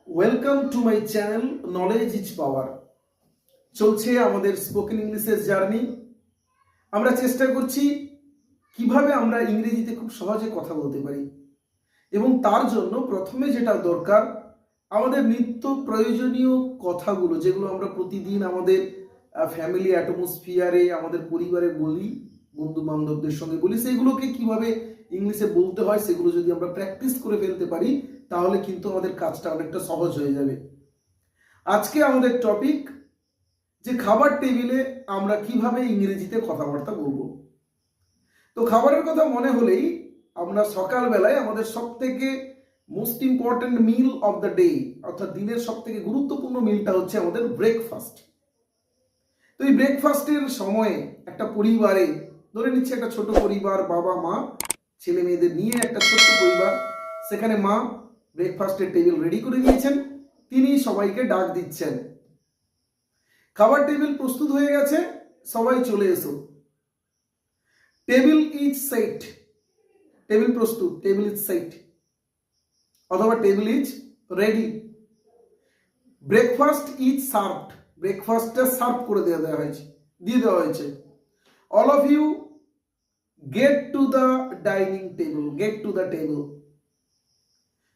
Welcome to my channel knowledge is power. চলছে আমাদের spoken ইংলিশের জার্নি। আমরা চেষ্টা করছি কিভাবে আমরা ইংরেজিতে খুব সহজে কথা বলতে পারি, এবং তার জন্য প্রথমে যেটা দরকার আমাদের নিত্য প্রয়োজনীয় কথাগুলো, যেগুলো আমরা প্রতিদিন আমাদের ফ্যামিলি অ্যাটমসফিয়ারে আমাদের পরিবারে বলি, বন্ধু বান্ধবদের সঙ্গে বলি, সেগুলোকে কিভাবে ইংলিশে বলতে হয় সেগুলো যদি আমরা প্র্যাকটিস করে ফেলতে পারি তাহলে কিন্তু আমাদের কাজটা অনেকটা সহজ হয়ে যাবে। আজকে আমাদের টপিক যে খাবার টেবিলে আমরা কিভাবে ইংরেজিতে কথাবার্তা বলবো। তো খাবারের কথা মনে হলেই আমরা সকালবেলায় আমাদের সব থেকে most important meal of the day, অর্থাৎ দিনের সব থেকে গুরুত্বপূর্ণ মিলটা হচ্ছে আমাদের ব্রেকফাস্ট। তো এই ব্রেকফাস্টের সময়ে একটা পরিবারে, ধরে নিচ্ছে একটা ছোট পরিবার, বাবা মা ছেলে মেয়েদের নিয়ে একটা ছোট্ট পরিবার, সেখানে মা ব্রেকফাস্টের টেবিল রেডি করে দিয়েছেন, তিনি সবাইকে ডাক দিচ্ছেন, খাবার টেবিল প্রস্তুত হয়ে গেছে, সবাই চলে এসো, টেবিল ইজ সেট, টেবিল প্রস্তুত, টেবিল ইজ সেট, অথবা table is ready, breakfast is served, ব্রেকফাস্টটা সার্ভ করে দিয়ে দেওয়া হয়েছে, all of you get to the dining table, get to the table,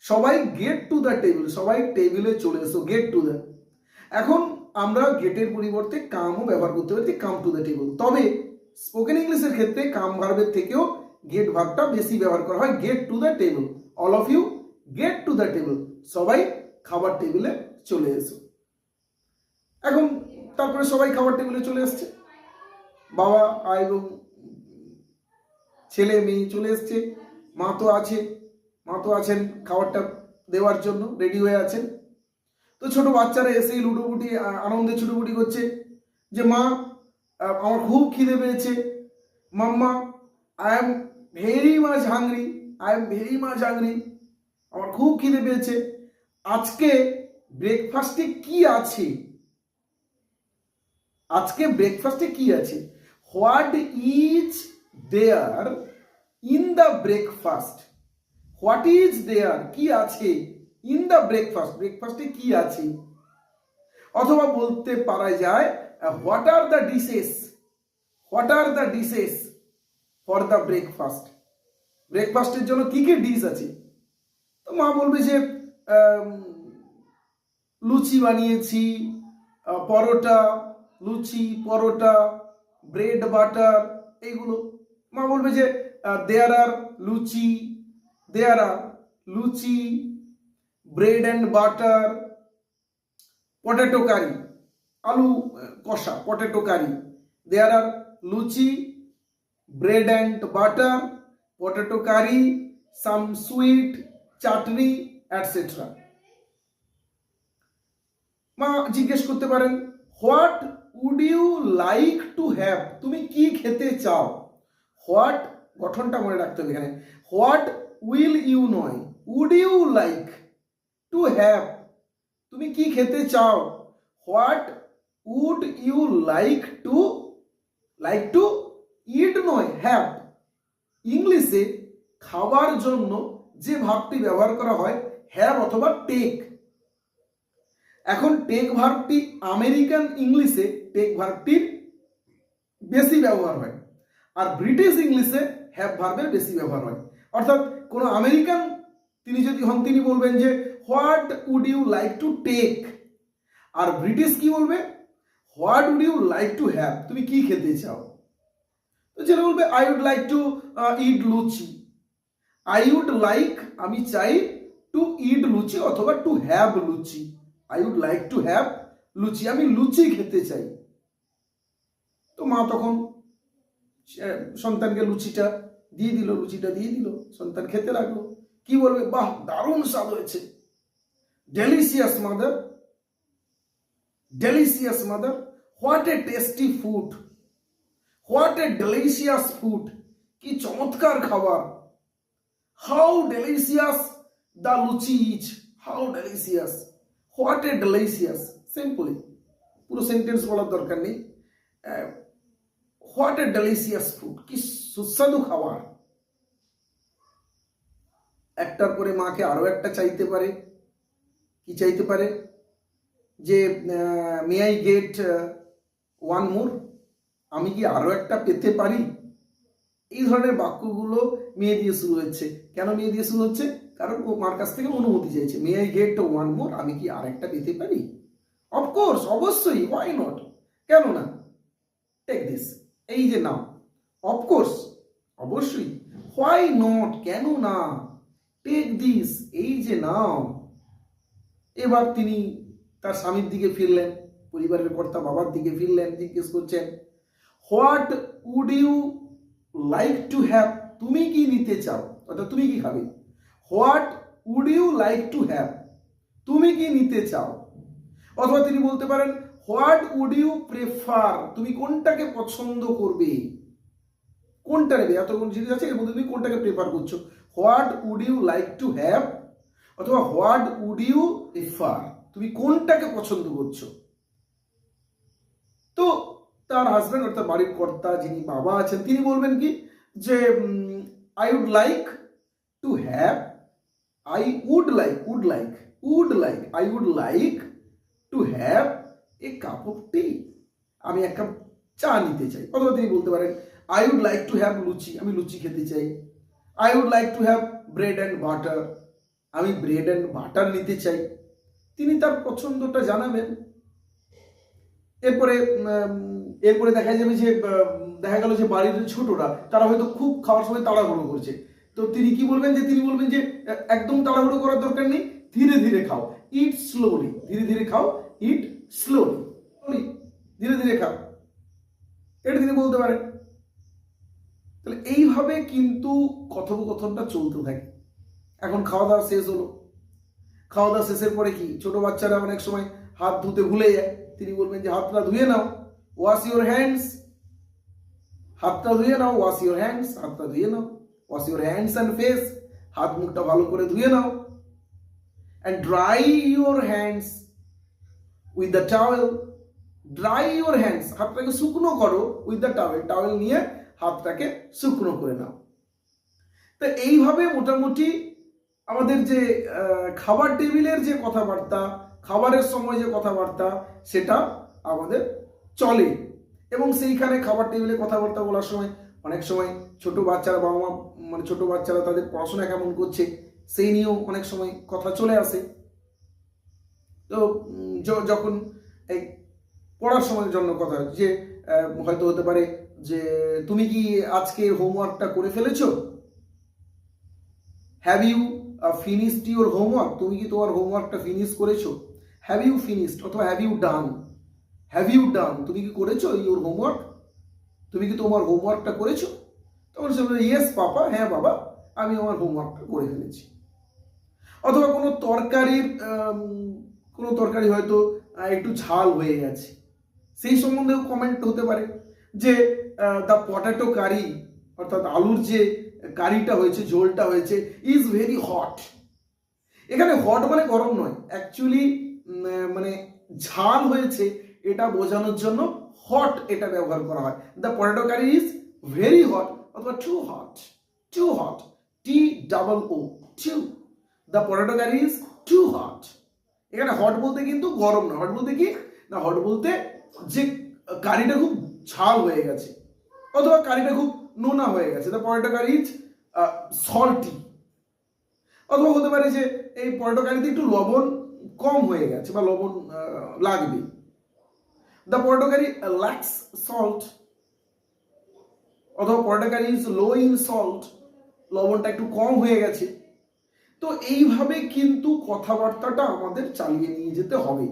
সবাই গেট টু দ্য টেবিল, সবাই টেবিলে চলে এসো, গেট টু দ্য। এখন আমরা গেটের পরিবর্তে কামও ব্যবহার করতে পারি, কাম টু দ্য টেবিল। তবে স্পোকেন ইংলিশের ক্ষেত্রে কাম ভার্বের থেকেও গেট ভার্বটা বেশি ব্যবহার করা হয়, get to the table, all of you get to the table, সবাই খাবার টেবিলে চলে এসো। এখন তারপরে সবাই খাবার টেবিলে চলে এসছে, বাবা এবং ছেলে মেয়ে চলে এসছে, মা তো আছেন খাবারটা দেওয়ার জন্য রেডি হয়ে আছেন। তো ছোট বাচ্চারা এসেই লুটোপুটি আনন্দে ছুটোপুটি করছে যে মা আমার খুব খিদে পেয়েছে, mamma I am very much hungry, আমার খুব খিদে পেয়েছে। আজকে ব্রেকফাস্টে কি আছে, what is there in the breakfast, what is there কি আছে, ইন দ্য ব্রেকফাস্ট, ব্রেকফাস্টে কি আছে। অথবা বলতে পারা যায় what are the dishes for the breakfast, ব্রেকফাস্টের জন্য কি কি ডিশ আছে। তো মা বলবে যে লুচি বানিয়েছি, পরোটা, লুচি পরোটা, ব্রেড বাটার, এইগুলো। মা বলবে যে there are luchi, bread and butter, potato curry, আলু কষা, potato curry, there are luchi, bread and butter, potato curry, some sweet, chutney, etc. মা জিজ্ঞেস করতে পারেন what would you like to have, তুমি কি খেতে চাও। হোয়াট গঠনটা মনে রাখতে হবে এখানে, হোয়াট উইল ইউ নয়, would you like to have, তুমি কি খেতে চাও। What would you like to eat নয়, হ্যাভ। ইংলিশে খাবার জন্য যে ভার্বটি ব্যবহার করা হয় হ্যাভ অথবা টেক। এখন টেক ভার্বটি আমেরিকান ইংলিশে টেক ভার্বটির বেশি ব্যবহার হয়, আর ব্রিটিশ ইংলিশে হ্যাভ ভার্বের বেশি ব্যবহার হয়। অর্থাৎ কোনো আমেরিকান তিনি যদি হন, তিনি বলবেন যে what would you like to take, আর ব্রিটিশ কি বলবে, what would you like to have, তুমি কি খেতে চাও। তো যেটা বলবে I would like to eat luchi, I would like আমি চাই, টু ইট লুচি অথবা to have luchi, I would like to have luchi, আমি লুচি খেতে চাই। তো মা তখন সন্তানকে লুচিটা দিয়ে দিল, সন্তান খেতে লাগলো। কি বলবে, বাহ দারুণ স্বাদ হয়েছে, delicious mother, what a tasty food, what a delicious food, কি চমৎকার খাবার। How delicious the luchi is, how delicious, what a delicious, simply, পুরো সেন্টেন্স বলার দরকার নেই, হোয়াট এ ডেলিশিয়াস ফুড, কি সুস্বাদু খাবার। একটার পরে মাকে আরো একটা চাইতে পারে, কি চাইতে পারে? যে may I get one more, আমি কি আরো একটা পেতে পারি? এই ধরনের বাক্যগুলো মেয়ে দিয়ে শুরু হচ্ছে। কেন মেয়ে দিয়ে শুরু হচ্ছে? কারণ ও মার কাছ থেকে অনুমতি চাইছে। May I get one more, আমি কি আর একটা পেতে পারি? অফকোর্স, অবশ্যই, হোয়াই নট, কেন না, টেক দিস, এই যে নাও, অফকোর্স, অবশ্যই, হোয়াই নট, কেন না, টেক দিস, এই যে নাও। এবার তিনি তার স্বামীর দিকে ফিরলেন, পরিবারের কর্তা বাবার দিকে ফিরলেন, জিজ্ঞেস করছেন, what would you like to have, তুমি কি নিতে চাও, অর্থাৎ তুমি কি খাবে। What would you like to have, তুমি কি নিতে চাও। অথবা তিনি বলতে পারেন, হোয়াট উড ইউ প্রেফার, তুমি কোনটাকে পছন্দ করবে, কোনটা নেবে, এতক্ষণ জিনিস আছে এর মধ্যে তুমি কোনটাকে প্রেফার করছো। What would you like to have অথবা হোয়াট উড ইউ প্রেফার, তুমি কোনটাকে পছন্দ করছো। তো তার হাজব্যান্ড অর্থাৎ বাড়ির কর্তা যিনি বাবা আছেন তিনি বলবেন কি, যে I would like to have, I would like, I would like to have a cup of tea, আমি এক কাপ চা নিতে চাই। অথবা তিনি বলতে পারেন, I would like to have luchi, আমি লুচি খেতে চাই। I would like to have bread and butter, আমি ব্রেড অ্যান্ড বাটার নিতে চাই। তিনি তার পছন্দটা জানাবেন। এরপরে দেখা যাবে যে দেখা গেল যে বাড়ির ছোটরা তারা হয়তো খুব খাওয়ার সময় তাড়াহুড়ো করছে। তো তিনি কি বলবেন, যে তিনি বলবেন যে একদম তাড়াহুড়ো করার দরকার নেই, ধীরে ধীরে খাও, ইট স্লোলি, ধীরে ধীরে খাও, ইট স্লোলি, ধীরে ধীরে খাও, এটা তিনি বলতে পারেন। তাহলে এইভাবে কিন্তু কথোপকথনটা চলতে থাকে। এখন খাওয়া দাওয়া শেষ হলো, খাওয়া দাওয়া শেষের পরে কি ছোট বাচ্চারা অনেক সময় হাত ধুতে ভুলে যায়, তিনি বলবেন যে হাতটা ধুয়ে নাও, ওয়াশ ইউর হ্যান্ডস, হাতটা ধুয়ে নাও, ওয়াশ ইউর হ্যান্ডস, হাতটা ধুয়ে নাও, wash your hands and face, হাত মুখটা ভালো করে ধুয়ে নাও, and dry your hands with the towel, dry your hands, হাতটাকে শুকনো করো, উইথ দ্য টাওয়েল, টাওয়েল নিয়ে হাতটাকে শুকনো করে নাও। তো এইভাবে মোটামুটি আমাদের যে খাবার টেবিলের যে কথাবার্তা, খাবারের সময় যে কথাবার্তা, সেটা আমাদের চলে। এবং সেইখানে খাবার টেবিলে কথাবার্তা বলার সময় অনেক সময় ছোট বাচ্চারা, বাবা মা মানে ছোট বাচ্চারা তাদের পড়াশোনা কেমন করছে সেই নিয়েও অনেক সময় কথা চলে আসে। তো যখন এই পড়ার সময়ের জন্য কথা যে হয়তো হতে পারে যে তুমি কি আজকে হোমওয়ার্কটা করে ফেলেছো, have you finished your homework, তুমি কি তোমার হোমওয়ার্কটা ফিনিশ করেছো, হ্যাভ ইউ ফিনিশড অথবা have you done, have you done, তুমি কি করেছো ইউর হোমওয়ার্ক, তুমি কি তোমার হোমওয়ার্কটা করেছো। তখন সে বলে, ইয়েস পাপা, হ্যাঁ বাবা, আমি আমার হোমওয়ার্কটা করে ফেলেছি। অথবা কোনো তরকারি হয়তো একটু ঝাল হয়ে গেছে, সেই সম্বন্ধেও কমেন্ট হতে পারে যে দ্য পটেটো কারি, অর্থাৎ আলুর যে কারিটা হয়েছে, ঝোলটা হয়েছে, ইজ ভেরি হট। এখানে হট মানে গরম নয়, অ্যাকচুয়ালি মানে ঝাল হয়েছে এটা বোঝানোর জন্য হট এটা ব্যবহার করা হয়। The potato curry is very hot অথবা too hot, too hot, T double O, too, the potato curry is too hot. এখানে হট বলতে কিন্তু গরম না, হট বলতে কি না, হট বলতে যে কারিটা খুব ঝাল হয়ে গেছে অথবা কারিটা খুব নোনা হয়ে গেছে, the potato curry is salty. অথবা হতে পারে যে এই পটেটো কারিতে একটু লবণ কম হয়ে গেছে বা লবণ লাগবে, the potato curry lacks salt, অথবা potato curry is low in salt, লবণটা একটু কম হয়ে গেছে। তো এইভাবে কিন্তু কথাবার্তাটা আমাদের চালিয়ে নিয়ে যেতে হবে।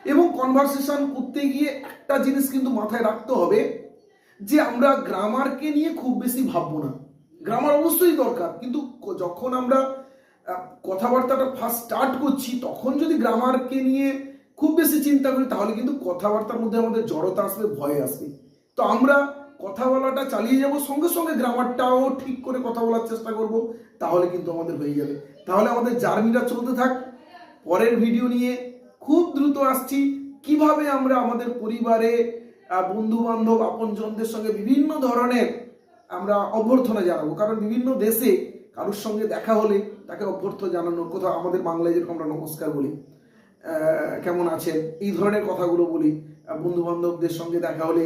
এবং কনভারসেশন করতে গিয়ে একটা জিনিস কিন্তু মাথায় রাখতে হবে যে আমরা গ্রামারকে নিয়ে খুব বেশি ভাববো না। গ্রামার অবশ্যই দরকার, কিন্তু যখন আমরা কথাবার্তাটা ফার্স্ট স্টার্ট করছি তখন যদি গ্রামারকে নিয়ে খুব বেশি চিন্তা করি তাহলে কিন্তু কথাবার্তার মধ্যে আমাদের জড়তা আসবে, ভয় আসবে। তো আমরা কথা বলাটা চালিয়ে যাব, সঙ্গে সঙ্গে গ্রামারটাও ঠিক করে কথা বলার চেষ্টা করব, তাহলে কিন্তু আমাদের হয়ে যাবে। তাহলে আমাদের জার্নিটা চলতে থাক। পরের ভিডিও নিয়ে খুব দ্রুত আসছি, কিভাবে আমরা আমাদের পরিবারে, বন্ধু বান্ধব, আপনজনদের সঙ্গে বিভিন্ন ধরনের আমরা অভ্যর্থনা জানাবো। কারণ বিভিন্ন দেশে কারোর সঙ্গে দেখা হলে তাকে অভ্যর্থ জানানো, কোথাও আমাদের বাংলায় যেরকম আমরা নমস্কার বলি, কেমন আছেন, এই ধরনের কথাগুলো বলি। বন্ধু বান্ধবদের সঙ্গে দেখা হলে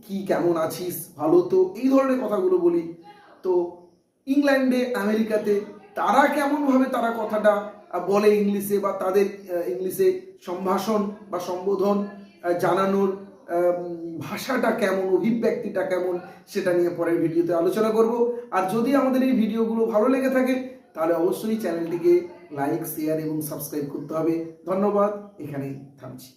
কি কেমন আছিস, ভালো তো, এই ধরনের কথাগুলো বলি। তো ইংল্যান্ডে, আমেরিকাতে তারা কেমনভাবে তারা কথাটা বলে ইংলিশে, বা তাদের ইংলিশে সম্ভাষণ বা সম্বোধন জানানোর ভাষাটা কেমন, অভিব্যক্তিটা কেমন, সেটা নিয়ে পরের ভিডিওতে আলোচনা করব। আর যদি আমাদের এই ভিডিওগুলো ভালো লেগে থাকে তাহলে অবশ্যই চ্যানেলটিকে লাইক, শেয়ার এবং সাবস্ক্রাইব করতে হবে। ধন্যবাদ, এখানেই থামছি।